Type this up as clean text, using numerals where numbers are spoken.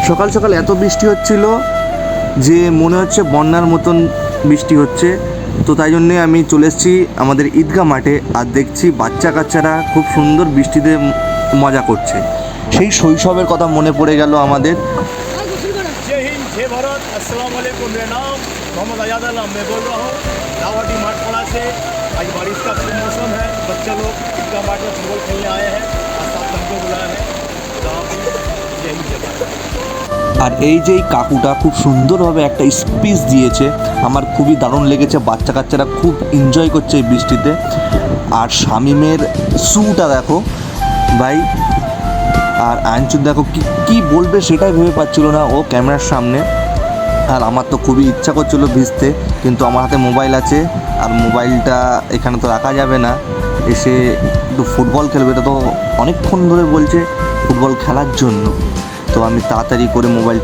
সকাল সকাল এত বৃষ্টি হচ্ছিল যে মনে হচ্ছে বন্যার মতন বৃষ্টি হচ্ছে। তো তাই জন্যে আমি চলে এসেছি আমাদের ঈদগাহ মাঠে, আর দেখছি বাচ্চা কাচ্চারা খুব সুন্দর বৃষ্টিতে মজা করছে। সেই শৈশবের কথা মনে পড়ে গেল আমাদের। जय हिंद, जय भारत, अस्सलाम वालेकुम। मेरा नाम मोहम्मद आजाद आलम, मैं बोल रहा हूँ लाहौटी माठपाड़ा से। आज बारिश का शुभ मौसम है, बच्चे लोग ईदगाह माठ में फुटबॉल खेलने आए हैं और साथ हमको बुलाया है। तो आप जय हिंद, जय भारत। আর এই যে এই কাকুটা খুব সুন্দরভাবে একটা স্পিচ দিয়েছে, আমার খুবই দারুণ লেগেছে। বাচ্চা কাচ্চারা খুব এনজয় করছে এই বৃষ্টিতে। আর শামিমের শ্যুটা দেখো ভাই, আর আইনচুর দেখো কি বলবে সেটাই ভেবে পাচ্ছিল না ও ক্যামেরার সামনে। আর আমার তো খুবই ইচ্ছা করছিল ভিজতে, কিন্তু আমার হাতে মোবাইল আছে, আর মোবাইলটা এখানে তো রাখা যাবে না। এসে একটু ফুটবল খেলবে, এটা তো অনেকক্ষণ ধরে বলছে ফুটবল খেলার জন্য। তো আমি তাড়াতাড়ি করে মোবাইলটা